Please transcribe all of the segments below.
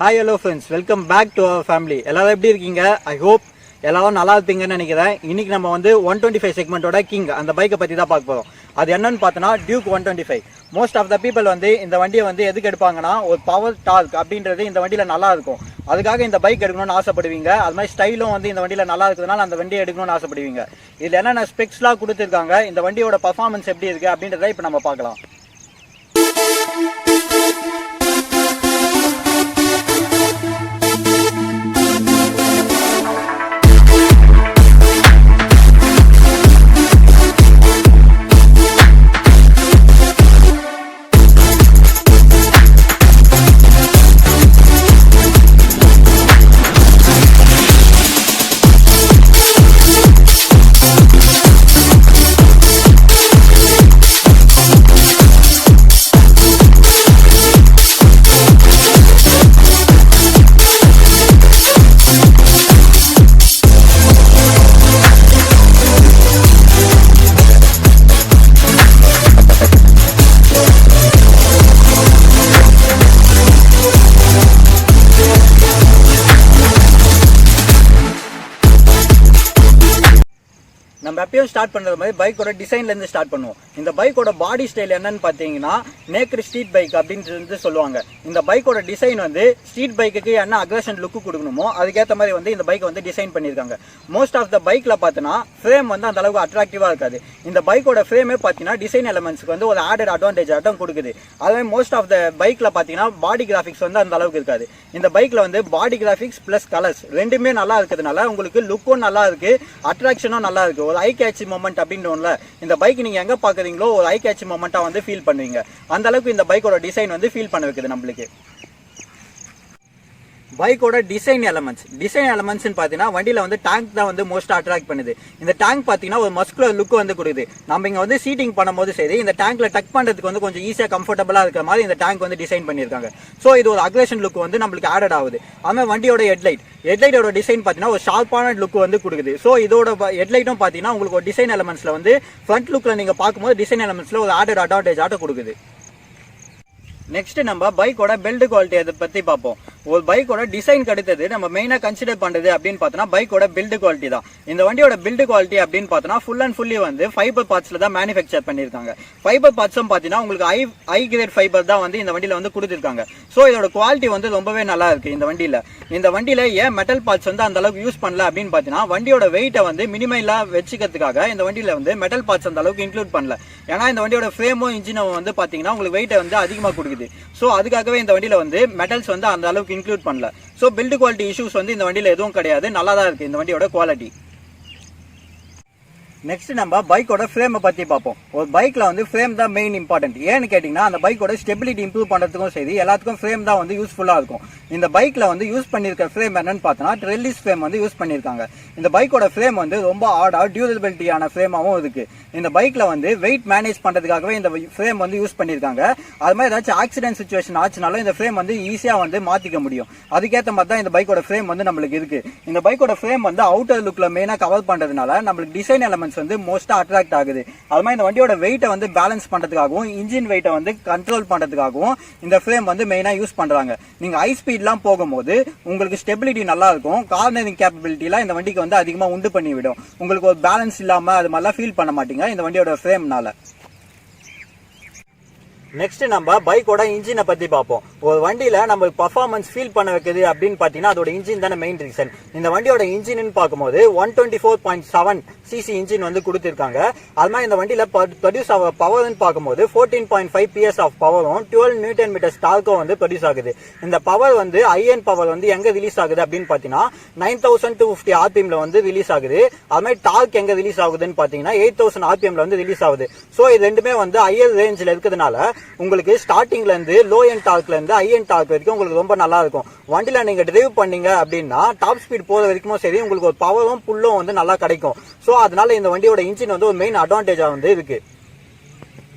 Hi hello friends, welcome back to our family. எல்லாரும் எப்படி இருக்கீங்க? ஐ ஹோப் எல்லாரும் நல்லா இருப்பீங்கன்னு நினைக்கிறேன். இன்னைக்கு நம்ம வந்து 125 செக்மெண்டோட கிங் அந்த பைக்கை பற்றி தான் பார்க்க போகிறோம். அது என்னன்னு பார்த்தோன்னா Duke 125. Most of the people வந்து இந்த வண்டியை வந்து எதுக்கு எடுப்பாங்கன்னா, ஒரு பவர் டார்க் அப்படின்றது இந்த வண்டியில் நல்லா இருக்கும், அதுக்காக இந்த பைக் எடுக்கணும்னு ஆசைப்படுவீங்க. அது மாதிரி ஸ்டைலும் வந்து இந்த வண்டியில் நல்லா இருக்கிறதுனால அந்த வண்டியை எடுக்கணும்னு ஆசைப்படுவீங்க. இதில் என்னென்ன ஸ்பெக்ஸ்லாம் கொடுத்துருக்காங்க, இந்த வண்டியோட பர்ஃபார்மன்ஸ் எப்படி இருக்குது அப்படின்றத இப்போ நம்ம பார்க்கலாம். நம்ம எப்பயும் ஸ்டார்ட் பண்ணுறது மாதிரி பைக்கோட டிசைன்லேருந்து ஸ்டார்ட் பண்ணுவோம். இந்த பைக்கோட பாடி ஸ்டைல் என்னன்னு பார்த்தீங்கன்னா நேக்கட் ஸ்ட்ரீட் பைக் அப்படின்னு சொல்லுவாங்க. இந்த பைக்கோட டிசைன் வந்து ஸ்ட்ரீட் பைக்குக்கு என்ன அக்ரஷன் லுக்கு கொடுக்கணுமோ அதுக்கேற்ற மாதிரி வந்து இந்த பைக்கை வந்து டிசைன் பண்ணியிருக்காங்க. மோஸ்ட் ஆஃப் த பைக்கில் பார்த்தீங்கன்னா ஃப்ரேம் வந்து அந்த அளவுக்கு அட்ராக்டிவாக இருக்காது. இந்த பைக்கோட ஃப்ரேமே பார்த்தீங்கன்னா டிசைன் எலமெண்ட்ஸ்க்கு வந்து ஒரு ஆடட் அட்வான்டேஜ் ஆட்டம் கொடுக்குது. அதே மோஸ்ட் ஆஃப் த பைக்கில் பார்த்தீங்கன்னா பாடி கிராஃபிக்ஸ் வந்து அந்த அளவுக்கு இருக்காது. இந்த பைக்கில் வந்து பாடி கிராஃபிக்ஸ் ப்ளஸ் கலர்ஸ் ரெண்டுமே நல்லா இருக்கிறதுனால உங்களுக்கு லுக்கும் நல்லா இருக்கு, அட்ராக்ஷனும் நல்லா இருக்கு. ஒரு ஐ கேட்சி மொமெண்ட் அப்படின்றோம்ல, இந்த பைக் நீங்க எங்க பாக்குறீங்களோ ஒரு ஐ கேட்சி மொமெண்டா வந்து ஃபீல் பண்ணுவீங்க. அந்த அளவுக்கு இந்த பைக்கோட டிசைன் வந்து ஃபீல் பண்ண வைக்குது நம்மளுக்கு. பைக்கோட டிசைன் எலமெண்ட்ஸ் பார்த்தீங்கன்னா வண்டியில் வந்து டேங்க் தான் வந்து மோஸ்ட் அட்ராக்ட் பண்ணுது. இந்த டேங்க் பார்த்தீங்கன்னா ஒரு மஸ்குலர் லுக் வந்து கொடுக்குது. நம்ம இங்கே வந்து சீட்டிங் பண்ணும்போது சரி, இந்த டேங்க்ல டக் பண்ணுறதுக்கு வந்து கொஞ்சம் ஈஸியாக கம்ஃபர்டபுளாக இருக்கிற மாதிரி இந்த டேங்க் வந்து டிசைன் பண்ணியிருக்காங்க. ஸோ இது ஒரு அக்ரஷன் லுக் வந்து நம்மளுக்கு ஆடட் ஆகுது. அதுமாதிரி வண்டியோட ஹெட்லைட்டோட டிசைன் பார்த்தீங்கன்னா ஒரு ஷார்ப்பான லுக் வந்து கொடுக்குது. ஸோ இதோட ஹெட்லைட்டும் பார்த்தீங்கன்னா உங்களுக்கு ஒரு டிசைன் எலமெண்ட்ஸில் வந்து ஃப்ரண்ட் லுக்கில் நீங்கள் பார்க்கும்போது டிசைன் எலமெண்ட்ஸில் ஒரு ஆடட் அட்வான்டேஜ் ஆட்ட கொடுக்குது. நெக்ஸ்ட் நம்ம பைக்கோட பில்ட் குவாலிட்டி அதை பற்றி பார்ப்போம். ஒரு பைக்கோட டிசைன் அடுத்தது நம்ம மெயினாக கன்சிடர் பண்ணுறது அப்படின்னு பார்த்தோன்னா பைக்கோட பில்ட் குவாலிட்டி தான். இந்த வண்டியோட பில்ட் குவாலிட்டி அப்படின்னு பார்த்தோன்னா ஃபுல் அண்ட் ஃபுல்லி வந்து ஃபைபர் பார்ட்ஸில் தான் மேனுஃபேக்சர் பண்ணியிருக்காங்க. ஃபைபர் பார்ட்ஸும் பார்த்தீங்கன்னா உங்களுக்கு ஐ கிரேட் ஃபைபர் தான் வந்து இந்த வண்டியில் வந்து கொடுத்துருக்காங்க. ஸோ இதோட குவாலிட்டி வந்து ரொம்பவே நல்லா இருக்கு. இந்த வண்டியில் ஏன் மெட்டல் பார்ட்ஸ் வந்து அந்த அளவுக்கு யூஸ் பண்ணல அப்படின்னு பார்த்தீங்கன்னா வண்டியோட வெயிட்டை வந்து மினிமைலாக வச்சுக்கிறதுக்காக இந்த வண்டியில் வந்து மெட்டல் பார்ட்ஸ் அந்த அளவுக்கு இன்க்ளூட் பண்ணல. ஏன்னா இந்த வண்டியோட ஃப்ரேமும் இன்ஜினும் வந்து பார்த்தீங்கன்னா உங்களுக்கு வெயிட்டை வந்து அதிகமாக கொடுக்குது. ஸோ அதுக்காகவே இந்த வண்டியில் வந்து மெட்டல்ஸ் வந்து அந்த அளவுக்கு இன்க்ளூட் பண்ணல. ஸோ பில்ட் குவாலிட்டி இஷ்யூஸ் வந்து இந்த வண்டியில் எதுவும் கிடையாது, நல்லா தான் இருக்கு இந்த வண்டியோட குவாலிட்டி. நெக்ஸ்ட் நம்ம பைக்கோட ஃப்ரேமை பற்றி பார்ப்போம். ஒரு பைக்கில் வந்து ஃப்ரேம் தான் மெயின் இம்பார்ட்டன்ட். ஏன்னு கேட்டிங்கன்னா அந்த பைக்கோட ஸ்டெபிலிட்டி இம்ப்ரூவ் பண்ணுறதுக்கும் சரி எல்லாத்துக்கும் ஃப்ரேம் தான் வந்து யூஸ்ஃபுல்லாக இருக்கும். இந்த பைக்கில் வந்து யூஸ் பண்ணியிருக்க ஃப்ரேம் என்னன்னு பார்த்தோன்னா ட்ரெல்லிஸ் ஃப்ரேம் வந்து யூஸ் பண்ணியிருக்காங்க. இந்த பைக்கோட ஃப்ரேம் வந்து ரொம்ப ஹார்டாக டியூரபிலிட்டியான ஃப்ரேமாகவும் இருக்குது. இந்த பைக்கில் வந்து வெயிட் மேனேஜ் பண்ணுறதுக்காகவே இந்த ஃப்ரேம் வந்து யூஸ் பண்ணியிருக்காங்க. அது மாதிரி ஏதாச்சும் ஆக்சிடென்ட் சுச்சுவேஷன் ஆச்சுனாலும் இந்த ஃப்ரேம் வந்து ஈஸியாக வந்து மாற்றிக்க முடியும். அதுக்கேற்ற மாதிரி தான் இந்த பைக்கோட ஃப்ரேம் வந்து நம்மளுக்கு இருக்குது. இந்த பைக்கோட ஃப்ரேம் வந்து அவுட்டர் லுக்கில் மெயினாக கவர் பண்ணுறதுனால நம்மளுக்கு டிசைன் எலமெண்ட்ஸ் வந்து மோஸ்டா அட்ராக்ட் ஆகுது. அது மாதிரி இந்த வண்டியோட வெயிட்டை வந்து பேலன்ஸ் பண்றதுக்காகவும் இன்ஜின் வெயிட்டை வந்து கண்ட்ரோல் பண்றதுக்காகவும் இந்த ஃப்ரேம் வந்து மெயினா யூஸ் பண்றாங்க. நீங்க ஹை ஸ்பீட்லாம் போகும்போது உங்களுக்கு ஸ்டெபிலிட்டி நல்லா இருக்கும், கார்னரிங் கேப்பபிலிட்டிலாம் இந்த வண்டிக்கு வந்து அதிகமா உண்டு பண்ணி விடும். உங்களுக்கு ஒரு பேலன்ஸ் இல்லாம அது மாதிரிலாம் ஃபீல் பண்ண மாட்டீங்க இந்த வண்டியோட ஃப்ரேம்னால. நெக்ஸ்ட் நம்ம பைக்கோட இன்ஜினை பத்தி பார்ப்போம். ஒரு வண்டியில நம்ம பர்ஃபார்மன்ஸ் ஃபீல் பண்ண வைக்குது அப்படின்னு பாத்தீங்கன்னா அதோட இன்ஜின் தானே மெயின் ரீசன். இந்த வண்டியோட இன்ஜின் பார்க்கும்போது 124.7 சிசி இன்ஜின் வந்து கொடுத்திருக்காங்க. அது மாதிரி இந்த வண்டியில ப்ரொடியூஸ் ஆகிற பவர்னு பார்க்கும்போது 14.5 PS ஆஃப் பவரும் 12 நியூட்டன் மீட்டர் டார்க்கும் வந்து ப்ரொடியூஸ் ஆகுது. இந்த பவர் வந்து ஐஎன் பவர் வந்து எங்க ரிலீஸ் ஆகுது அப்படின்னு பாத்தீங்கன்னா 9250 RPM வந்து ரிலீஸ் ஆகுது. அது மாதிரி டார்க் எங்க ரிலீஸ் ஆகுதுன்னு பாத்தீங்கன்னா 8000 RPM வந்து ரிலீஸ் ஆகுது. ஸோ இது ரெண்டுமே வந்து ஹையர் ரேஞ்சில் இருக்கிறதுனால உங்களுக்கு ஸ்டார்டிங்ல இருந்து லோ எண்ட் டார்க்ல இருந்து ஹை எண்ட் டார்க் வரைக்கும் உங்களுக்கு ரொம்ப நல்லா இருக்கும். வண்டியில நீங்க டிரைவ் பண்ணீங்க அப்படின்னா டாப் ஸ்பீட் போற வரைக்கும் சரி உங்களுக்கு ஒரு பவரும் புல்லும் வந்து நல்லா கிடைக்கும். ஸோ அதனால இந்த வண்டியோட இன்ஜின் வந்து ஒரு மெயின் அட்வான்டேஜா வந்து இருக்கு.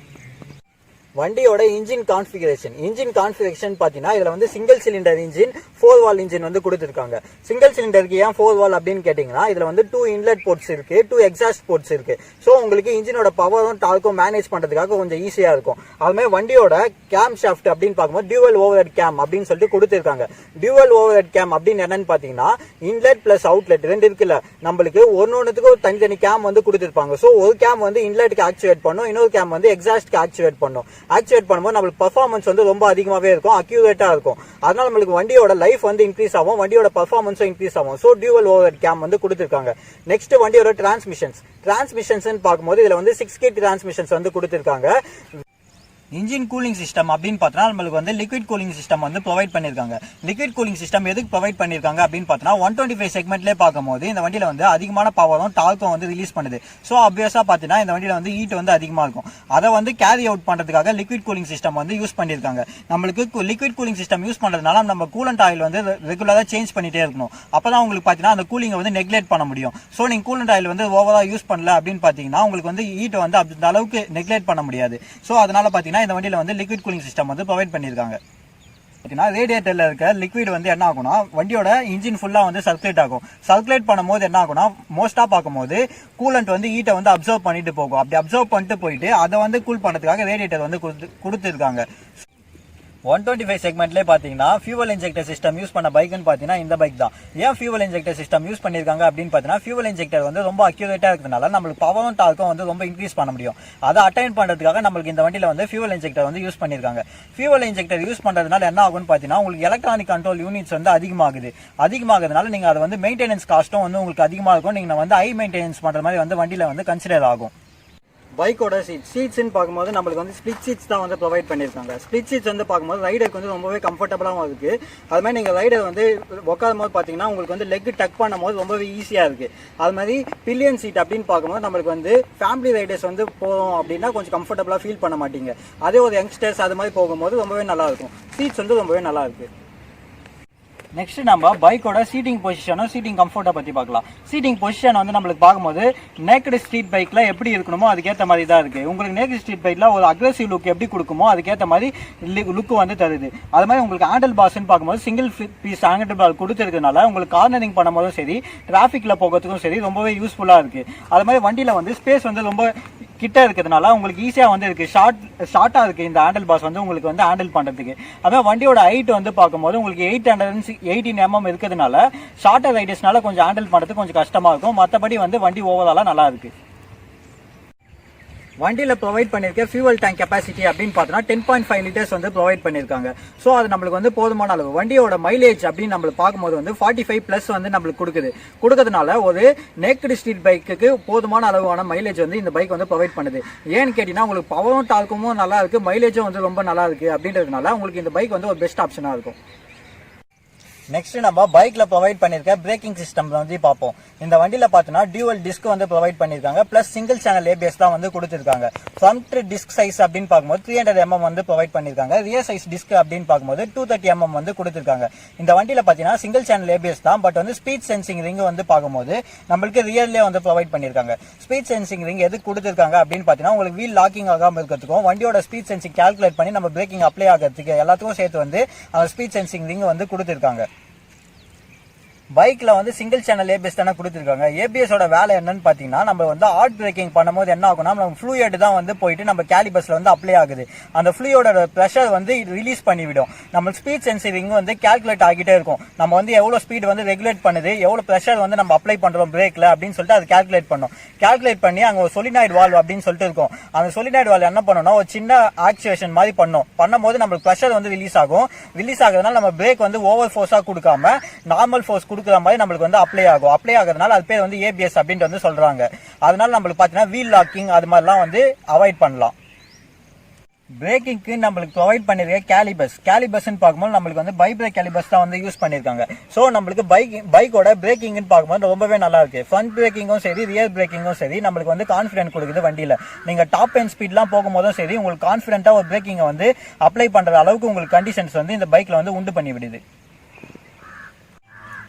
வண்டியோட இன்ஜின் கான்ஃபிகரேஷன் பாத்தீங்கன்னா இதுல வந்து சிங்கிள் சிலிண்டர் இன்ஜின் 4 வால் இன்ஜின் வந்து கொடுத்திருக்காங்க. சிங்கிள் சிலிண்டருக்கு ஏன் 4 வால் அப்படின்னு கேட்டீங்கன்னா இதுல வந்து 2 இன்லெட் போர்ட்ஸ் இருக்கு, 2 எக்ஸாஸ்ட் போர்ட்ஸ் இருக்கு. சோ உங்களுக்கு இன்ஜினோட பவரும் டார்க்கும் மேனேஜ் பண்றதுக்காக கொஞ்சம் ஈஸியா இருக்கும். அதுமே வண்டியோட கேம் ஷாஃப்ட் அப்படின்னு பார்க்கும்போது டியூவல் ஓவர்ஹெட் கேம் அப்படின்னு சொல்லிட்டு கொடுத்திருக்காங்க. டியூவல் ஓவர்ஹெட் கேம் அப்படின்னு என்னன்னு பாத்தீங்கன்னா இன்லெட் பிளஸ் அவுட்லெட் ரெண்டு இருக்குல்ல, நம்மளுக்கு ஒன்னொன்னுக்கு ஒரு தனித்தனி கேம் வந்து கொடுத்திருப்பாங்க. சோ ஒரு கேம் வந்து இன்லெட்டுக்கு ஆக்டிவேட் பண்ணும், இன்னொரு கேம் வந்து எக்ஸாஸ்ட்க்கு ஆக்டிவேட் பண்ணும். ஆக்டிவேட் பண்ணும்போது நம்மளுக்கு பெர்ஃபார்மன்ஸ் வந்து ரொம்ப அதிகமாவே இருக்கும், அக்யூரேட்டா இருக்கும். அதனால நம்மளுக்கு வண்டியோட லைஃப் வந்து இன்க்ரீஸ் ஆகும், வண்டியோட பெர்ஃபார்மன்ஸும் இன்க்ரீஸ் ஆகும். சோ டியூவல் ஓவர்ஹெட் கேம் வந்து கொடுத்திருக்காங்க. நெக்ஸ்ட் வண்டியோட டிரான்ஸ்மிஷன்ஸ் பார்க்கும்போது இதுல வந்து 6 கீ டிரான்ஸ்மிஷன்ஸ் வந்து கொடுத்திருக்காங்க. இன்ஜின் கூலிங் சிஸ்டம் அப்படின்னு பார்த்தா நம்மளுக்கு வந்து லிக்விட் கூலிங் சிஸ்டம் வந்து ப்ரொவைட் பண்ணிருக்காங்க. லிக்விட் கூலிங் சிஸ்டம் எதுக்கு ப்ரொவைட் பண்ணிருக்காங்க அப்படின்னு பார்த்தா 125 செக்மெண்ட்லேயே பார்க்கும்போது இந்த வண்டியில வந்து அதிகமான பவரும் டார்க்கும் வந்து ரிலீஸ் பண்ணுது. ஸோ ஆப்வியஸா பார்த்தீங்கன்னா இந்த வண்டியில வந்து ஹீட் வந்து அதிகமாக இருக்கும். அதை வந்து கேரி அவுட் பண்றதுக்காக லிக்விட் கூலிங் சிஸ்டம் வந்து யூஸ் பண்ணிருக்காங்க. நம்மளுக்கு லிக்விட் கூலிங் சிஸ்டம் யூஸ் பண்றதுனால நம்ம கூலண்ட் ஆயில் வந்து ரெகுலரா சேஞ்ச் பண்ணிட்டே இருக்கணும். அப்பதான் உங்களுக்கு பார்த்தீங்கன்னா அந்த கூலிங்கை வந்து நெக்லெக்ட் பண்ண முடியும். ஸோ நீங்க கூலண்ட் ஆயில் வந்து ஓவரா யூஸ் பண்ணல அப்படின்னு பார்த்தீங்கன்னா உங்களுக்கு வந்து ஹீட் வந்து அந்த அளவுக்கு நெக்லெக்ட் பண்ண முடியாது. ஸோ அதனால பார்த்தீங்கன்னா இந்த வண்டியில வந்து லிக்விட் கூலிங் சிஸ்டம் வந்து ப்ரொவைட் பண்ணிருக்காங்க. ரேடியேட்டர்ல இருக்க லிக்விட் வந்து என்ன ஆகும்னா வண்டியோட இன்ஜின் ஃபுல்லா வந்து சர்க்குலேட் ஆகும். சர்க்குலேட் பண்ணும்போது என்ன ஆகும்னா மோஸ்டா பார்க்கும்போது கூலண்ட் வந்து ஹீட்டை வந்து அப்சர்வ் பண்ணிட்டு போகும். அப்படி அப்சர்வ் பண்ணிட்டு போயிட்டு அதை வந்து கூல் பண்ணதுக்காக ரேடியேட்டர் வந்து கொடுத்துருக்காங்க. 125 செக்மெண்ட்லேயே பார்த்தீங்கன்னா ஃபியூவல் இன்ஜெக்டர் சிஸ்டம் யூஸ் பண்ண பைக்குன்னு பார்த்தீங்கன்னா இந்த பைக் தான். ஏன் ஃபியூவல் இன்ஜெக்டர் சிஸ்டம் யூஸ் பண்ணியிருக்காங்க அப்படின்னு பார்த்தீங்கன்னா ஃபியூவல் இன்ஜெக்டர் வந்து ரொம்ப அக்யூரேட்டாக இருக்கிறதுனால நம்மளுக்கு பவரும் டார்க்கும் வந்து ரொம்ப இன்க்ரீஸ் பண்ண முடியும். அதை அட்டைன் பண்ணுறதுக்காக நம்மளுக்கு இந்த வண்டியில் வந்து ஃபியூவல் இன்ஜெக்டர் வந்து யூஸ் பண்ணியிருக்காங்க. ஃபியூவல் இன்ஜெக்டர் யூஸ் பண்ணுறதுனால என்ன ஆகும்னு பார்த்தீங்கன்னா உங்களுக்கு எலக்ட்ரானிக் கண்ட்ரோல் யூனிட்ஸ் வந்து அதிகமாகுதுனால நீங்கள் அதை வந்து மெயின்டெனன்ஸ் காஸ்ட்டும் வந்து உங்களுக்கு அதிகமாக இருக்கும். நீங்கள் வந்து ஹை மெயின்டெனன்ஸ் பண்ணுற மாதிரி வந்து வண்டியில் வந்து கன்சிடர் ஆகும். பைக்கோட சீட்ஸ்ன்னு பார்க்கும்போது நம்மளுக்கு வந்து ஸ்பிளிட் சீட்ஸ் தான் வந்து ப்ரொவைட் பண்ணியிருக்காங்க. ஸ்பிளிட் சீட்ஸ் வந்து பார்க்கும்போது ரைடருக்கு வந்து ரொம்பவே கம்ஃபர்டபுளாகவும் இருக்கு. அது மாதிரி நீங்கள் ரைடர் வந்து உட்காரும் போது பார்த்தீங்கன்னா உங்களுக்கு வந்து லெக் டக் பண்ணும் போது ரொம்பவே ஈஸியாக இருக்கு. அது மாதிரி பில்லியன் சீட் அப்படின்னு பார்க்கும்போது நம்மளுக்கு வந்து ஃபேமிலி ரைடர்ஸ் வந்து போகிறோம் அப்படின்னா கொஞ்சம் கம்ஃபர்டபுளாக ஃபீல் பண்ண மாட்டீங்க. அதே ஒரு யங்ஸ்டர்ஸ் அது மாதிரி போகும்போது ரொம்பவே நல்லா இருக்கும். சீட்ஸ் வந்து ரொம்பவே நல்லா இருக்கு. நெக்ஸ்ட் நம்ம பைக்கோட சீட்டிங் பொசிஷனும் சீட்டிங் கம்ஃபர்ட்டை பற்றி பார்க்கலாம். சீட்டிங் பொசிஷன் வந்து நம்மளுக்கு பார்க்கும்போது நேக்கட் ஸ்ட்ரீட் பைக்கில் எப்படி இருக்கணுமோ அதுக்கேற்ற மாதிரி தான் இருக்குது. உங்களுக்கு நேக்கட் ஸ்ட்ரீட் பைக்கில் ஒரு அக்ரெசிவ் லுக் எப்படி கொடுக்குமோ அதுக்கேற்ற மாதிரி லுக்கு வந்து தருது. அது மாதிரி உங்களுக்கு ஹேண்டில் பார்ஸ்ன்னு பார்க்கும்போது சிங்கிள் பீஸ் ஹேண்டில் பார் கொடுத்துருக்கனால உங்களுக்கு கார்னரிங் பண்ணும்போதும் சரி டிராஃபிக்கில் போகிறதுக்கும் சரி ரொம்பவே யூஸ்ஃபுல்லாக இருக்குது. அது மாதிரி வண்டியில் வந்து ஸ்பேஸ் வந்து ரொம்ப கிட்ட இருக்கிறதுனால உங்களுக்கு ஈஸியாக வந்து இருக்கு. ஷார்ட்டாக இருக்கு இந்த ஹேண்டில் பாஸ் வந்து உங்களுக்கு வந்து ஹேண்டில் பண்ணுறதுக்கு. அதான் வண்டியோட ஹைட் வந்து பார்க்கும்போது உங்களுக்கு 818 mm இருக்கிறதுனால ஷார்ட்டர் ரைடர்ஸ்னால கொஞ்சம் ஹேண்டில் பண்ணுறதுக்கு கொஞ்சம் கஷ்டமா இருக்கும். மற்றபடி வந்து வண்டி ஓவராலாக நல்லா இருக்கு. வண்டியில் ப்ரொவைட் பண்ணியிருக்க ஃபியூவல் டேங்க் கெப்பாசிட்டி அப்படின்னு பார்த்தோன்னா 10.5 லிட்டர்ஸ் வந்து ப்ரொவைட் பண்ணியிருக்காங்க. ஸோ அது நம்மளுக்கு வந்து போதுமான அளவு. வண்டியோட மைலேஜ் அப்படின்னு நம்மளுக்கு பார்க்கும்போது வந்து 45+ வந்து நம்மளுக்கு கொடுக்கறதுனால ஒரு நேக்கட் ஸ்ட்ரீட் பைக்குக்கு போதுமான அளவான மைலேஜ் வந்து இந்த பைக் வந்து ப்ரொவைட் பண்ணுது. ஏன்னு கேட்டீங்கன்னா உங்களுக்கு பவரும் டார்க்கும் நல்லா இருக்கு, மைலேஜும் வந்து ரொம்ப நல்லா இருக்கு. அப்படின்றதுனால உங்களுக்கு இந்த பைக் வந்து ஒரு பெஸ்ட் ஆப்ஷனாக இருக்கும். நெக்ஸ்ட் நம்ம பைக்ல ப்ரொவைட் பண்ணிருக்க பிரேக்கிங் சிஸ்டம் வந்து பார்ப்போம். இந்த வண்டியில பார்த்தோம்னா டியூவல் டிஸ்க் வந்து ப்ரொவைட் பண்ணிருக்காங்க. பிளஸ் சிங்கிள் சேனல் ஏபிஎஸ் தான் வந்து கொடுத்திருக்காங்க. ஃப்ரண்ட் டிஸ்க் சைஸ் அப்படின்னு பார்க்கும்போது 300 mm வந்து ப்ரொவைட் பண்ணிருக்காங்க. ரியர் சைஸ் டிஸ்க் அப்படின்னு பார்க்கும்போது 230 mm வந்து கொடுத்திருக்காங்க. இந்த வண்டியில பார்த்தீங்கன்னா சிங்கிள் சேனல் ஏபிஎஸ் தான். பட் வந்து ஸ்பீட் சென்சிங் ரிங் வந்து பார்க்கும்போது நம்மளுக்கு ரியர்லேயே வந்து ப்ரொவைட் பண்ணிருக்காங்க. ஸ்பீட் சென்சிங் ரிங் எதுக்கு கொடுத்திருக்காங்க அப்படின்னு பார்த்தீங்கன்னா உங்களுக்கு வீல் லாக்கிங் ஆகாமல் இருக்கிறதுக்கும் வண்டியோட ஸ்பீட் சென்சிங் கால்குலேட் பண்ணி நம்ம பிரேக்கிங் அப்ளை ஆகிறதுக்கு எல்லாத்துக்கும் சேர்த்து வந்து அந்த ஸ்பீட் சென்சிங் ரிங் வந்து கொடுத்திருக்காங்க. பைக்ல வந்து சிங்கிள் சேனல் ஏபிஎஸ் தானே கொடுத்துருக்காங்க. ஏபிஎஸோட வேலை என்னன்னு பாத்தீங்கன்னா நம்ம வந்து ஹார்ட் பிரேக்கிங் பண்ணும்போது என்ன ஆகும்னா நம்ம ஃப்ளூயிட் தான் வந்து போயிட்டு நம்ம கேலிபஸ்ல வந்து அப்ளை ஆகுது. அந்த ஃப்ளூயோட ப்ரெஷர் வந்து ரிலீஸ் பண்ணிவிடும். நம்ம ஸ்பீட் சென்சிங் வந்து கால்குலேட் ஆகிட்டே இருக்கும். நம்ம வந்து எவ்வளவு ஸ்பீட் வந்து ரெகுலேட் பண்ணுது, எவ்வளவு ப்ரெஷர் வந்து நம்ம அப்ளை பண்றோம் பிரேக்ல அப்படின்னு சொல்லிட்டு அது கால்குலேட் பண்ணும். கால்குலேட் பண்ணி அங்க ஒரு சொலினாய்டு வால்வ் அப்படின்னு சொல்லிட்டு இருக்கும். அந்த சொலினாய்டு வால்வ் என்ன பண்ணணும்னா ஒரு சின்ன ஆக்சுவேஷன் மாதிரி பண்ணும்போது நம்மளுக்கு ப்ரெஷர் வந்து ரிலீஸ் ஆகும். ரிலீஸ் ஆகுறதுனால நம்ம பிரேக் வந்து ஓவர் ஃபோர்ஸா கொடுக்காம நார்மல் ஃபோர்ஸ் கொடுக்குற மாதிரி நம்மளுக்கு வந்து அப்ளை ஆகுறதுனால அது பேர் வந்து ஏபிஎஸ் அப்படின்ட்டு வந்து சொல்றாங்க. அதனால நம்மளுக்கு பாத்தீங்கன்னா வீல் லாக்கிங் அது மாதிரிலாம் வந்து அவாய்ட் பண்ணலாம். பிரேக்கிங்க்கு நம்மளுக்கு ப்ரொவைட் பண்ணிருக்க கேலிபஸ் பார்க்கும்போது நம்மளுக்கு வந்து பை பிரேக் கேலிபஸ் தான் வந்து யூஸ் பண்ணிருக்காங்க. ஸோ நம்மளுக்கு பைக்கோட பிரேக்கிங் பார்க்கும்போது ரொம்பவே நல்லா இருக்கு. ஃப்ரண்ட் பிரேக்கிங்கும் சரி ரியர் பிரேக்கிங்கும் சரி நம்மளுக்கு வந்து கான்ஃபிடன்ட் கொடுக்குது. வண்டியில நீங்க டாப் அண்ட் ஸ்பீட்லாம் போகும்போதும் சரி உங்களுக்கு கான்ஃபிடென்ட்டா ஒரு பிரேக்கிங்கை வந்து அப்ளை பண்ற அளவுக்கு உங்களுக்கு கண்டிஷன்ஸ் வந்து இந்த பைக்ல வந்து உண்டு பண்ணி விடுது.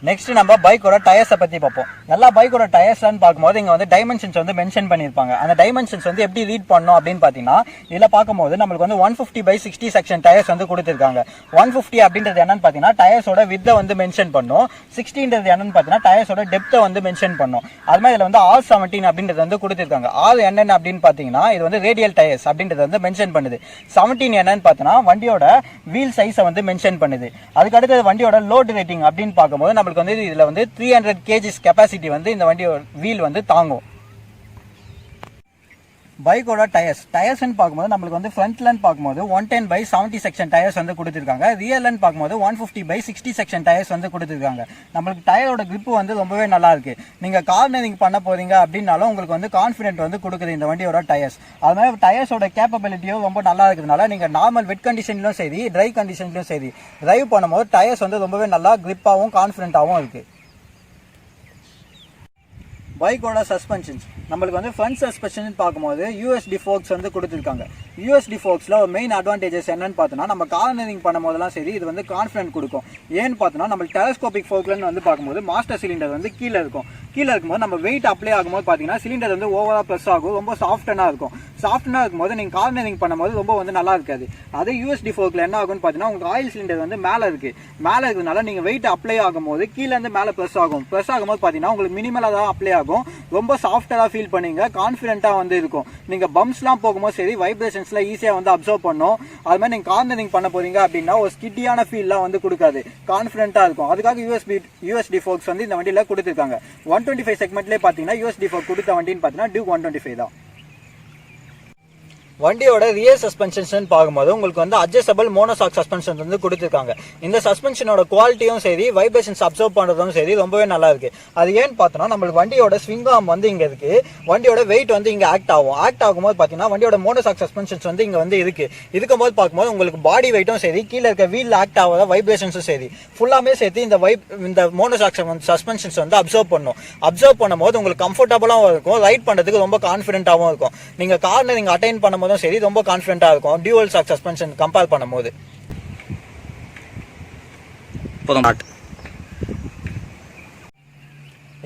நெக்ஸ்ட் நம்ம பைக்கோட டயர்ஸை பத்தி பார்ப்போம். எல்லா பைக்கோட டயர்ஸ்லாம் பார்க்கும்போது இங்க வந்து டைமென்ஷன்ஸ் வந்து மென்ஷன் பண்ணிருப்பாங்க. அந்த டைமென்ஷன்ஸ் வந்து எப்படி ரீட் பண்ணணும் அப்படின்னு பாத்தீங்கன்னா, இதுல பார்க்கும்போது நம்மளுக்கு வந்து 150/60 செக்ஷன் டயர்ஸ் வந்து கொடுத்திருக்காங்க. 150 அப்படின்றது என்னன்னு பாத்தீங்கன்னா டயர்ஸோட வித்தை வந்து மென்ஷன் பண்ணும். 60ன்றது என்னன்னு பாத்தீங்கன்னா டயர்ஸோட டெப்த்தை வந்து மென்ஷன் பண்ணும். அது மாதிரி இதுல வந்து R17 அப்படின்றது வந்து கொடுத்திருக்காங்க. R என்னன்னு அப்படின்னு பாத்தீங்கன்னா இது வந்து ரேடியல் டயர்ஸ் அப்படின்றது வந்து மென்ஷன் பண்ணுது. 17 என்னன்னு பார்த்தோன்னா வண்டியோட வீல் சைஸை வந்து மென்ஷன் பண்ணுது. அதுக்கு அடுத்தது வண்டியோட லோட் ரேட்டிங் அப்படின்னு பார்க்கும்போது நம்மளுக்கு வந்து இதுல வந்து 300 kgs கெபாசிட்டி வந்து இந்த வண்டியோட வீல் வந்து தாங்கும். பைக்கோட டயர்ஸ்ன்னு பார்க்கும்போது நம்மளுக்கு வந்து ஃப்ரண்ட்லன்னு பார்க்கும்போது 110/70 செக்ஷன் டயர்ஸ் வந்து கொடுத்துருக்காங்க. ரியர்லன்னு பார்க்கும்போது 150/60 செக்ஷன் டயர்ஸ் வந்து கொடுத்துருக்காங்க. நம்மளுக்கு டயரோட கிரிப் வந்து ரொம்பவே நல்லா இருக்கு. நீங்க கார்னரிங் பண்ண போறீங்க அப்படின்னாலும் உங்களுக்கு வந்து கான்ஃபிடென்ட் வந்து கொடுக்குது இந்த வண்டியோட டயர்ஸ். அது மாதிரி டயர்ஸோட கேப்பபிலிட்டியும் ரொம்ப நல்லா இருக்கிறதுனால நீங்க நார்மல் வெட் கண்டிஷன்லயும் சரி ட்ரை கண்டிஷன்லயும் சரி டிரைவ் பண்ணும்போது டயர்ஸ் வந்து ரொம்பவே நல்லா கிரிப்பாகவும் கான்ஃபிடென்ட்டாகவும் இருக்கு. பைக்கோட சஸ்பென்ஷன்ஸ் நம்மளுக்கு வந்து ஃப்ரண்ட் சஸ்பென்ஷன் பார்க்கும்போது யூஎஸ்டி ஃபோக்ஸ் வந்து கொடுத்துருக்காங்க. யூஎஸ்டி ஃபோக்ஸில் ஒரு மெயின் அட்வான்டேஜஸ் என்னன்னு பார்த்தோன்னா நம்ம கார்னரிங் பண்ணும் போதெல்லாம் சரி இது வந்து கான்ஃபிடென்ட் கொடுக்கும். ஏன்னு பார்த்தோன்னா நம்ம டெலஸ்கோபிக் ஃபோக்லன்னு வந்து பார்க்கும்போது மாஸ்டர் சிலிண்டர் வந்து கீழே இருக்கும். கீழே இருக்கும்போது நம்ம வெயிட் அப்ளை ஆகும்போது பார்த்தீங்கன்னா சிலிண்டர் வந்து ஓவராக ப்ளஸ் ஆகும், ரொம்ப சாஃப்டனாக இருக்கும். சாஃப்டனாக இருக்கும்போது நீங்கள் கார்னரிங் பண்ணும்போது ரொம்ப வந்து நல்லா இருக்காது. அதே யூஎஸ்டி ஃபோக்கில் என்ன ஆகும்னு பார்த்தீங்கன்னா உங்களுக்கு ஆயில் சிலிண்டர் வந்து மேலே இருக்குது. மேலே இருக்கிறதுனால நீங்கள் வெயிட் அப்ளை ஆகும்போது கீழேருந்து மேலே ப்ளஸ் ஆகும். ப்ளஸ் ஆகும்போது பார்த்தீங்கன்னா உங்களுக்கு மினிமலாக தான் அப்ளை ஆகும். ரொம்ப சாஃப்டாக ஃபீல் பண்ணீங்க, கான்ஃபிடென்ட்டாக வந்து இருக்கும். நீங்கள் பம்ப்ஸ்லாம் போகும்போது சரி வைப்ரேஷன்ஸ்ல ஈஸியாக வந்து அப்சர்வ் பண்ணும். அது மாதிரி நீங்கள் கார்னரிங் பண்ண போறீங்க அப்படின்னா ஒரு ஸ்கிட்டியான ஃபீல்லாம் வந்து கொடுக்காது, கான்ஃபிடென்ட்டாக இருக்கும். அதுக்காக யூஎஸ்டி ஃபோக்ஸ் வந்து இந்த வண்டியில் கொடுத்துருக்காங்க. 125 செக்மெண்ட்லேயே பார்த்தீங்கன்னா யூஎஸ்டி ஃபோக் கொடுத்த வண்டின்னு பார்த்தீங்கன்னா டியூக் 125 தான். வண்டியோட ரியர் சஸ்பென்ஷன் பார்க்கும்போது உங்களுக்கு வந்து அட்ஜஸ்டபிள் மோனோசாக் சஸ்பென்ஷன் வந்து கொடுத்துருக்காங்க. இந்த சஸ்பென்ஷனோட குவாலிட்டியும் சரி வைப்ரேஷன்ஸ் அப்சர்வ் பண்ணுறதும் சரி ரொம்பவே நல்லா இருக்கு. அது ஏன்னு பார்த்தோம்னா நம்மளுக்கு வண்டியோட ஸ்விங் ஆர்ம் வந்து இங்க இருக்கு, வண்டியோட வெயிட் வந்து இங்க ஆக்ட் ஆகும்போது பார்த்தீங்கன்னா வண்டியோட மோனோசாக் சஸ்பென்ஷன்ஸ் வந்து இங்க வந்து இருக்கு. இருக்கும்போது பார்க்கும்போது உங்களுக்கு பாடி வெயிட்டும் சரி கீழே இருக்க வீல் ஆக்ட் ஆகாத வைப்ரேஷன்ஸும் சரி ஃபுல்லாமே சேர்த்து இந்த மோனோசாக் சஸ்பென்ஷன்ஸ் வந்து அப்சர்வ் பண்ணும்போது உங்களுக்கு கம்ஃபர்டபுளாகவும் இருக்கும், ரைட் பண்ணுறதுக்கு ரொம்ப கான்ஃபிடென்ட்டாகவும் இருக்கும். நீங்க கார்னரிங் அட்டைன் பண்ணும்போது சரி ரொம்ப கான்ஃபிடென்ட்டா இருக்கும் டியூவல் ஷாக் சஸ்பென்ஷன் கம்பேர் பண்ணும்போது.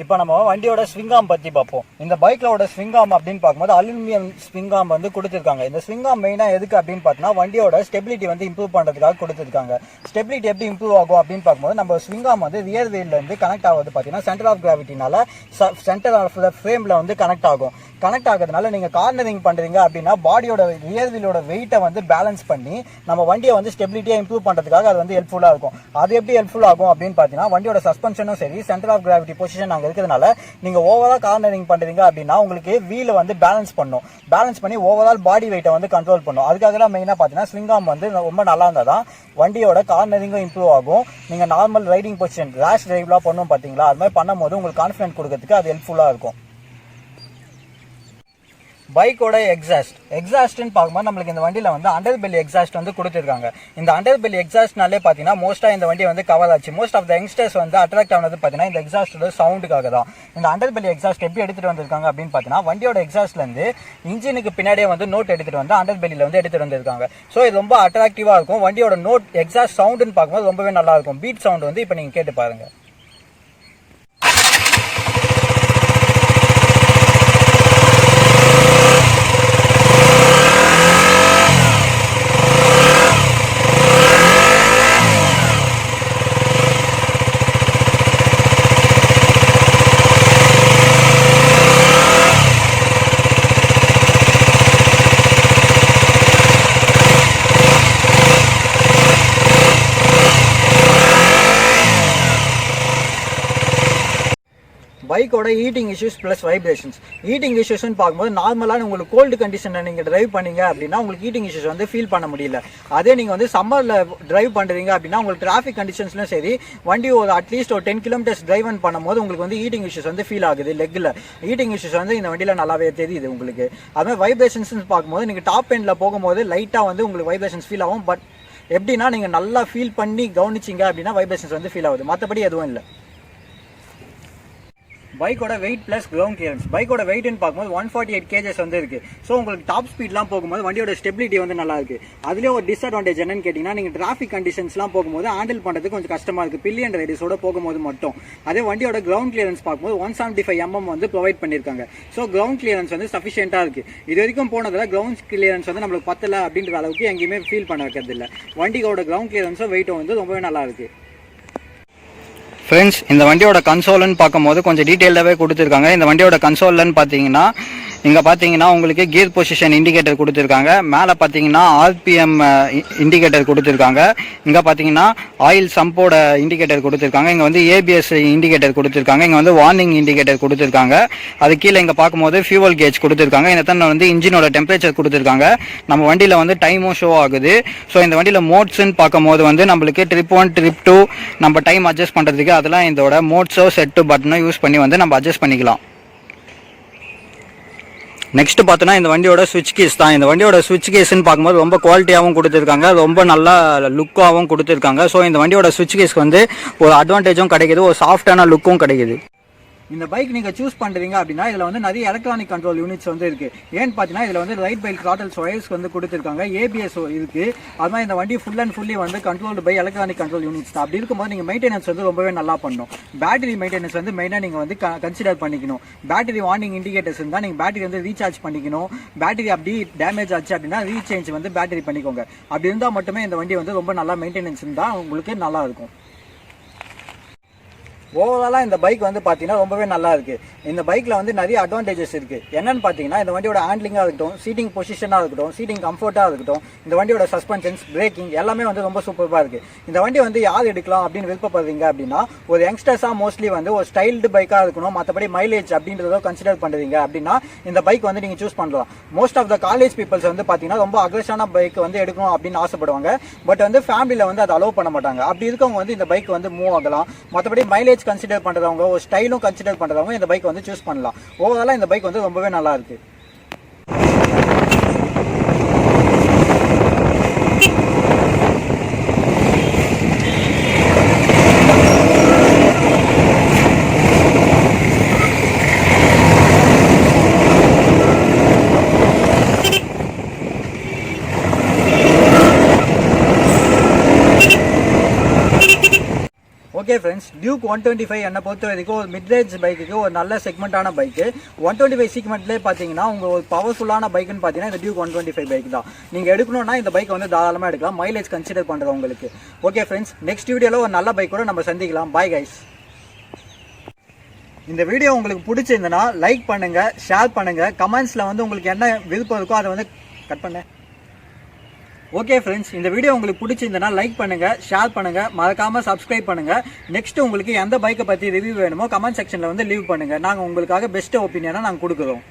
இப்போ நம்ம வண்டியோட ஸ்விங் ஆர்ம் பத்தி பார்ப்போம். இந்த பைக்லோட ஸ்விங் ஆர்ம் அப்படின்னு பார்க்கும்போது அலுமினியம் ஸ்விங் ஆர்ம் வந்து கொடுத்துருக்காங்க. இந்த ஸ்விங் ஆர்ம் மெயினா எதுக்கு அப்படின்னு பார்த்தோம்னா வண்டியோட ஸ்டெபிலிட்டி வந்து இம்ப்ரூவ் பண்றதுக்காக கொடுத்துருக்காங்க. ஸ்டெபிலிட்டி எப்படி இம்ப்ரூவ் ஆகும் அப்படின்னு பார்க்கும்போது நம்ம ஸ்விங் ஆர்ம் வந்து ரியர் வீல்ல இருந்து கனெக்ட் ஆகுது பார்த்தீங்கன்னா சென்டர் ஆஃப் கிராவிட்டினால சென்டர் ஆஃப் த ஃப்ரேம்ல வந்து கனெக்ட் ஆகுறதுனால நீங்க கார்னரிங் பண்றீங்க அப்படின்னா பாடியோட ரியர் வீலோட வெயிட்டை வந்து பேலன்ஸ் பண்ணி நம்ம வண்டியை வந்து ஸ்டெபிலிட்டியா இம்ப்ரூவ் பண்றதுக்காக அது வந்து ஹெல்ப்ஃபுல்லா இருக்கும். அது எப்படி ஹெல்ப்ஃபுல் ஆகும் அப்படின்னு பார்த்தீங்கன்னா வண்டியோட சஸ்பென்ஷனும் சரி சென்டர் ஆஃப் கிராவிட்டி பொசிஷன் அங்கே இருக்கிறதுனால நீங்க ஓவரா கார்னரிங் பண்றீங்க அப்படின்னா உங்களுக்கு வீலை வந்து பேலன்ஸ் பண்ணி ஓவரால் பாடி வெயிட்டை வந்து கண்ட்ரோல் பண்ணும். அதுக்காக தான் மெயினா பார்த்தீங்கன்னா ஸ்விங் ஆர்ம் வந்து ரொம்ப நல்லா இருந்தாதான் வண்டியோட கார்னரிங்கும் இம்ப்ரூவ் ஆகும். நீங்க நார்மல் ரைடிங் பொசிஷன் ரேஷ் டிரைவ்லாம் பண்ணும் பாத்தீங்களா, அது மாதிரி பண்ணும்போது உங்களுக்கு கான்ஃபிடன்ட் கொடுக்கறதுக்கு அது ஹெல்ப்ஃபுல்லா இருக்கும். பைக்கோட எக்ஸாஸ்ட்னு பார்க்கும்போது நம்மளுக்கு இந்த வண்டியில் வந்து அண்டர் பெல்லி எக்ஸாஸ்ட் வந்து கொடுத்துருக்காங்க. இந்த அண்டர் பெல்லி எக்ஸாஸ்ட்னாலே பார்த்தீங்கன்னா மோஸ்ட்டாக இந்த வண்டி வந்து கவர் ஆச்சு. மோஸ்ட் ஆஃப் த யங்ஸ்டர்ஸ் வந்து அட்ராக்ட் ஆனது பார்த்தீங்கன்னா இந்த எக்ஸாஸ்டோட சவுண்டுக்காக தான். இந்த அண்டர் பெல்லி எக்ஸாஸ்ட் எப்படி எடுத்துட்டு வந்திருக்காங்க அப்படின்னு பார்த்தீங்கன்னா வண்டியோட எக்ஸாஸ்ட்லேருந்து இன்ஜினுக்கு பின்னாடியே வந்து நோட் எடுத்துட்டு வந்து அண்டர் பெல்லியில் வந்து எடுத்துட்டு வந்திருக்காங்க. ஸோ இது ரொம்ப அட்ராக்டிவாக இருக்கும். வண்டியோட நோட் எக்ஸாஸ்ட் சவுண்டுன்னு பார்க்கும்போது ரொம்பவே நல்லா இருக்கும். பீட் சவுண்ட் வந்து இப்போ நீங்கள் கேட்டு பாருங்க. பைக்கோட heating issues plus vibrations. Heating இஷ்யூஸ்ன்னு பார்க்கும்போது நார்மலான உங்களுக்கு கோல்டு கண்டிஷனில் நீங்கள் டிரைவ் பண்ணீங்க அப்படின்னா உங்களுக்கு ஹீட்டிங் இஷ்யூஸ் வந்து ஃபீல் பண்ண முடியல. அதே நீங்கள் வந்து சம்மரில் டிரைவ் பண்ணுறீங்க அப்படின்னா உங்களுக்கு டிராஃபிக் கண்டிஷன்ஸ்லும் சரி வண்டி ஒரு அட்லீஸ்ட் ஒரு 10 கிலோமீட்டர்ஸ் டிரைவ் பண்ணும்போது உங்களுக்கு வந்து ஹீட்டிங் இஷ்யூஸ் வந்து ஃபீல் ஆகுது. லெக்கில் ஹீட்டிங் இஷ்யூஸ் வந்து இந்த வண்டியில் நல்லாவே தெரியுது உங்களுக்கு. அதுமாதிரி வைப்ரேஷன்ஸ் பார்க்கும்போது நீங்கள் டாப் எண்டில் போகும்போது லைட்டாக வந்து உங்களுக்கு வைப்ரேஷன்ஸ் ஃபீல் ஆகும். பட் எப்படின்னா நீங்கள் நல்லா ஃபீல் பண்ணி கவனிச்சிங்க அப்படின்னா வைப்ரேஷன்ஸ் வந்து ஃபீல் ஆகுது, மற்றபடி எதுவும் இல்லை. பைக்கோட வெயிட் பிளஸ் கிரவுண்ட் கிளியரன்ஸ். பைக்கோட வெயிட்னு பார்க்கும்போது 148 kgs வந்து இருக்கு. ஸோ உங்களுக்கு டாப் ஸ்பீட்லாம் போகும்போது வண்டியோட ஸ்டெபிலிட்டி வந்து நல்லா இருக்கு. அதுலேயே ஒரு டிஸ்அட்வான்டேஜ் என்னன்னு கேட்டிங்கன்னா, நீங்கள் டிராஃபிக் கண்டிஷன்ஸ்லாம் போகும்போது ஹேண்டில் பண்ணுறதுக்கு கொஞ்சம் கஷ்டமா இருக்கு பில்லியன் ரேடியஸோட போகும்போது மட்டும். அதே வண்டியோட கிரவுண்ட் கிளியரன்ஸ் பார்க்கும்போது 175 mm வந்து ப்ரொவைட் பண்ணியிருக்காங்க. ஸோ கிரவுண்ட் கிளியரன்ஸ் வந்து சஃபிஷியன்ட்டாக இருக்கு. இது வரைக்கும் போனதில் கிரவுண்ட் கிளியரன்ஸ் வந்து நம்மளுக்கு பத்தல அப்படின்ற அளவுக்கு எங்கேயுமே ஃபீல் பண்ண வைக்கிறது இல்லை. வண்டியோட கிரவுண்ட் கிளியரன்ஸும் வெயிட்டும் வந்து ரொம்பவே நல்லா இருக்கு. ஃப்ரெண்ட்ஸ், இந்த வண்டியோட கன்சோல்னு பார்க்கும்போது கொஞ்சம் டீட்டெயிலாகவே கொடுத்துருக்காங்க. இந்த வண்டியோட கன்சோல்னு பார்த்தீங்கன்னா இங்கே பார்த்தீங்கன்னா உங்களுக்கு கியர் பொசிஷன் இண்டிகேட்டர் கொடுத்துருக்காங்க. மேலே பார்த்தீங்கன்னா ஆர்பிஎம் இண்டிகேட்டர் கொடுத்துருக்காங்க. இங்கே பார்த்தீங்கன்னா ஆயில் சம்போட இண்டிகேட்டர் கொடுத்துருக்காங்க. இங்கே வந்து ஏபிஎஸ் இண்டிகேட்டர் கொடுத்துருக்காங்க. இங்கே வந்து வார்னிங் இண்டிகேட்டர் கொடுத்துருக்காங்க. அது கீழே இங்கே பார்க்கும்போது ஃபியூவல் கேஜ் கொடுத்துருக்காங்க. இந்த தண்ணி வந்து இன்ஜினோட டெம்பரேச்சர் கொடுத்துருக்காங்க. நம்ம வண்டியில் வந்து டைமும் ஷோ ஆகுது. ஸோ இந்த வண்டியில் மோட்ஸ்ன்னு பார்க்கும்போது வந்து நம்மளுக்கு ட்ரிப் 1 ட்ரிப் 2 நம்ம டைம் அட்ஜஸ்ட் பண்ணுறதுக்கு அதெல்லாம் இதோட மோட்ஸோ செட்டு பட்டனோ யூஸ் பண்ணி வந்து நம்ம அட்ஜஸ்ட் பண்ணிக்கலாம். நெக்ஸ்ட் பார்த்தோன்னா இந்த வண்டியோட சுவிட்ச் கேஸ் தான். இந்த வண்டியோட சுவிட்ச் கேஸ்ன்னு பார்க்கும்போது ரொம்ப குவாலிட்டியாகவும் கொடுத்துருக்காங்க, ரொம்ப நல்லா லுக்காகவும் கொடுத்துருக்காங்க. ஸோ இந்த வண்டியோட சுவிட்ச் கேஸ்க்கு வந்து ஒரு அட்வான்டேஜும் கிடைக்குது, ஒரு சாஃப்டான லுக்கும் கிடைக்குது. இந்த பைக் நீங்கள் சூஸ் பண்ணுறீங்க அப்படின்னா இதில் வந்து நிறைய எலக்ட்ரானிக் கண்ட்ரோல் யூனிட்ஸ் வந்து இருக்குது. ஏன்னு பார்த்தீங்கன்னா இதில் வந்து ரைட் பை த்ராட்டல் ஒயர்ஸ் வந்து கொடுத்துருக்காங்க, ஏபிஎஸ் இருக்குது. அது மாதிரி இந்த வண்டி ஃபுல் அண்ட் ஃபுல்லி வந்து controlled by electronic control units தான். அப்படி இருக்கும்போது நீங்கள் மெயின்டெனன்ஸ் வந்து ரொம்பவே நல்லா பண்ணணும். பேட்டரி மெயின்டெனன்ஸ் வந்து மெயினாக நீங்கள் வந்து கன்சிடர் பண்ணிக்கணும். பேட்டரி வார்னிங் இண்டிகேட்டர்ஸ் இருந்தால் நீங்கள் பேட்டரி வந்து ரீசார்ஜ் பண்ணிக்கணும். பேட்டரி அப்படி டேமேஜ் ஆச்சு அப்படின்னா ரீசேஞ்ச் வந்து பேட்டரி பண்ணிக்கோங்க. அப்படி இருந்தால் மட்டுமே இந்த வண்டி வந்து ரொம்ப நல்லா மெயின்டெனன்ஸ் இருந்தால் உங்களுக்கு நல்லா இருக்கும். ஓவராலாக இந்த பைக் வந்து பார்த்தீங்கன்னா ரொம்பவே நல்லா இருக்கு. இந்த பைக்கில் வந்து நிறைய அட்வான்டேஜஸ் இருக்கு. என்னன்னு பார்த்தீங்கன்னா இந்த வண்டியோட ஹேண்ட்லிங்காக இருக்கட்டும், சீட்டிங் பொசிஷனாக இருக்கட்டும், சீட்டிங் கம்ஃபர்ட்டாக இருக்கட்டும், இந்த வண்டியோட சஸ்பென்ஷன்ஸ், பிரேக்கிங் எல்லாமே வந்து ரொம்ப சூப்பராக இருக்கு. இந்த வண்டி வந்து யார் எடுக்கலாம் அப்படின்னு விருப்பப்படுறீங்க அப்படின்னா, ஒரு யங்ஸ்டர்ஸாக மோஸ்ட்லி வந்து ஒரு ஸ்டைல்டு பைக்காக இருக்கணும், மற்றபடி மைலேஜ் அப்படின்றத கன்சிடர் பண்ணுறீங்க அப்படின்னா இந்த பைக் வந்து நீங்கள் சூஸ் பண்ணலாம். Most of the college peoples வந்து பார்த்தீங்கன்னா ரொம்ப அக்ரெஷனான பைக் வந்து எடுக்கணும் அப்படின்னு ஆசைப்படுவாங்க. பட் வந்து ஃபேமிலியில் வந்து அதை அலோவ் பண்ண மாட்டாங்க. அப்படி இருக்கவங்க வந்து இந்த பைக் வந்து மூவ் ஆகலாம். மற்றபடி மைலேஜ் கன்சிடர் பண்றவங்க, ஒரு ஸ்டைலும் கன்சிடர் பண்றவங்க இந்த பைக் வந்து சூஸ் பண்ணலாம். ஓவராலா இந்த பைக் வந்து ரொம்பவே நல்லா இருக்கு. ஓகே ஃப்ரெண்ட்ஸ், டியூக் 125 என்னை பொறுத்த வரைக்கும் ஒரு மிட்ரேஞ்ச் பைக்குக்கு ஒரு நல்ல செக்மெண்ட்டான பைக்கு. 125 செக்மெண்ட்லேயே பார்த்தீங்கன்னா உங்கள் ஒரு பவர்ஃபுல்லான பைக்குன்னு பார்த்தீங்கன்னா இந்த டியூக் 125 பைக் தான். நீங்கள் எடுக்கணும்னா இந்த பைக் வந்து தாராளமாக எடுக்கலாம், மைலேஜ் கன்சிடர் பண்ணுறது உங்களுக்கு. ஓகே ஃப்ரெண்ட்ஸ், நெக்ஸ்ட் வீடியோவில் ஒரு நல்ல பைக் கூட நம்ம சந்திக்கலாம். Bye guys. இந்த வீடியோ உங்களுக்கு பிடிச்சிருந்தனா லைக் பண்ணுங்க, ஷேர் பண்ணுங்க, கமெண்ட்ஸில் வந்து உங்களுக்கு என்ன விருப்பம் இருக்கோ அதை வந்து கட் பண்ண. ஓகே ஃப்ரெண்ட்ஸ், இந்த வீடியோ உங்களுக்கு பிடிச்சிருந்தனா லைக் பண்ணுங்க, ஷேர் பண்ணுங்க, மறக்காம சப்ஸ்கிரைப் பண்ணுங்க. நெக்ஸ்ட் உங்களுக்கு எந்த பைக்கை பற்றி ரிவ்யூ வேணுமோ கமெண்ட் செக்ஷனில் வந்து லீவ் பண்ணுங்க. நாங்கள் உங்களுக்காக பெஸ்ட் ஒப்பீனியனை நாங்கள் கொடுக்குறோம்.